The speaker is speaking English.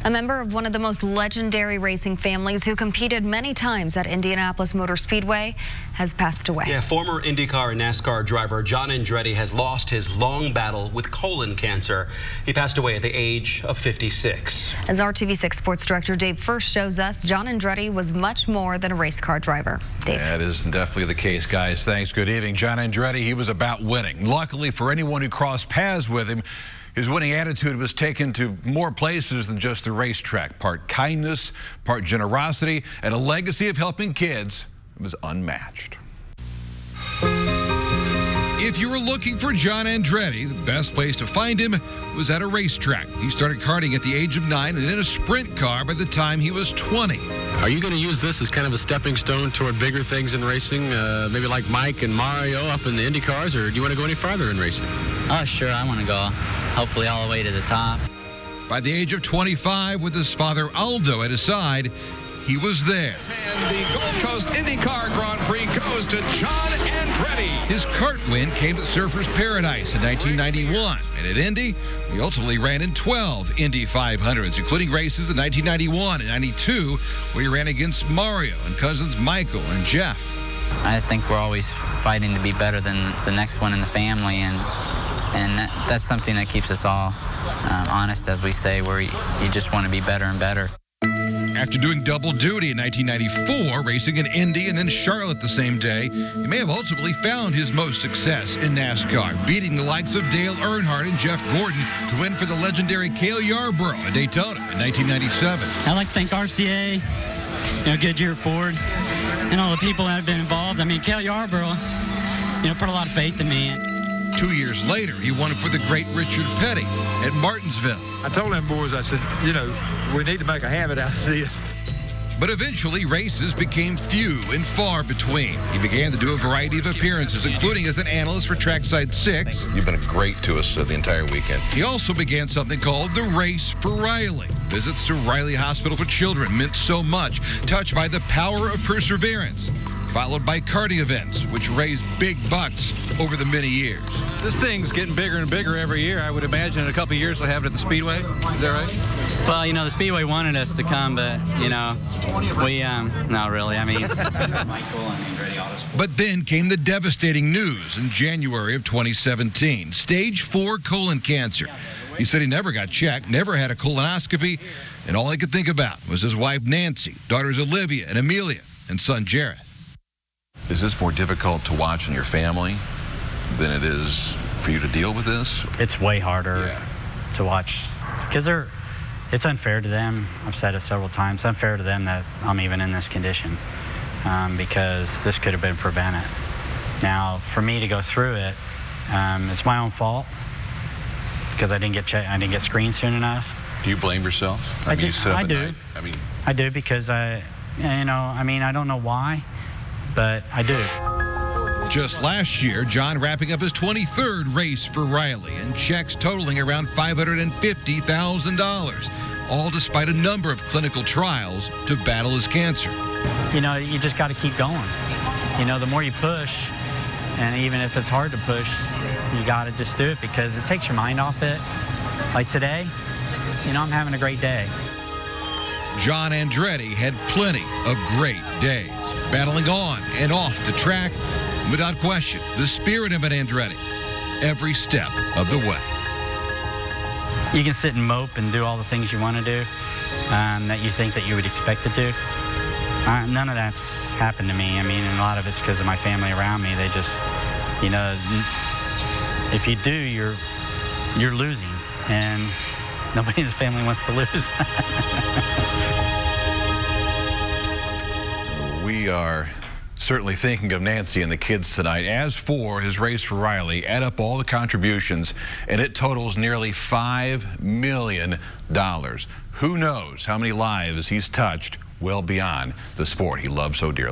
A member of one of the most legendary racing families who competed many times at Indianapolis Motor Speedway has passed away. Yeah, former IndyCar and NASCAR driver John Andretti has lost his long battle with colon cancer. He passed away at the age of 56. As RTV6 Sports Director Dave First shows us, John Andretti was much more than a race car driver. Dave. That is definitely the case, guys. Thanks. Good evening. John Andretti, he was about winning. Luckily for anyone who crossed paths with him, his winning attitude was taken to more places than just the racetrack. Part kindness, part generosity, and a legacy of helping kids was unmatched. If you were looking for John Andretti, the best place to find him was at a racetrack. He started karting at the age of 9 and in a sprint car by the time he was 20. Are you going to use this as kind of a stepping stone toward bigger things in racing? Maybe like Mike and Mario up in the Indy cars, or do you want to go any farther in racing? Oh, sure. I want to go hopefully all the way to the top. By the age of 25, with his father Aldo at his side, he was there. And the Gold Coast IndyCar Grand Prix goes to John Andretti. His kart win came at Surfers Paradise in 1991. And at Indy, he ultimately ran in 12 Indy 500s, including races in 1991 and 92, where he ran against Mario and cousins Michael and Jeff. I think we're always fighting to be better than the next one in the family, and that's something that keeps us all honest, as we say, where you just want to be better and better. After doing double duty in 1994, racing in Indy and then Charlotte the same day, he may have ultimately found his most success in NASCAR, beating the likes of Dale Earnhardt and Jeff Gordon to win for the legendary Cale Yarborough at Daytona in 1997. I'd like to thank RCA, Goodyear, Ford, and all the people that have been involved. I mean, Cale Yarborough, put a lot of faith in me. 2 years later, he won it for the great Richard Petty at Martinsville. I told them boys, I said, we need to make a habit out of this. But eventually, races became few and far between. He began to do a variety of appearances, including as an analyst for Trackside 6. You've been great to us the entire weekend. He also began something called the Race for Riley. Visits to Riley Hospital for Children meant so much, touched by the power of perseverance. Followed by karting events, which raised big bucks over the many years. This thing's getting bigger and bigger every year. I would imagine in a couple of years they'll have it at the Speedway. Is that right? Well, the Speedway wanted us to come, but, we, not really. I mean, But then came the devastating news in January of 2017. Stage 4 colon cancer. He said he never got checked, never had a colonoscopy, and all he could think about was his wife Nancy, daughters Olivia and Amelia, and son Jared. Is this more difficult to watch in your family than it is for you to deal with this? It's way harder to watch because it's unfair to them. I've said it several times. It's unfair to them that I'm even in this condition because this could have been prevented. Now, for me to go through it, it's my own fault. It's because I didn't get checked. I didn't get screened soon enough. Do you blame yourself? I do. I do because I don't know why. But I do. Just last year, John wrapping up his 23rd race for Riley and checks totaling around $550,000, all despite a number of clinical trials to battle his cancer. You just got to keep going. The more you push, and even if it's hard to push, you got to just do it because it takes your mind off it. Like today, I'm having a great day. John Andretti had plenty of great days, battling on and off the track. Without question, the spirit of an Andretti, every step of the way. You can sit and mope and do all the things you want to do that you think that you would expect to do. None of that's happened to me. And a lot of it's because of my family around me. They just, if you do, you're losing, and nobody in this family wants to lose. We are certainly thinking of Nancy and the kids tonight. As for his race for Riley, add up all the contributions, and it totals nearly $5 million. Who knows how many lives he's touched well beyond the sport he loved so dearly.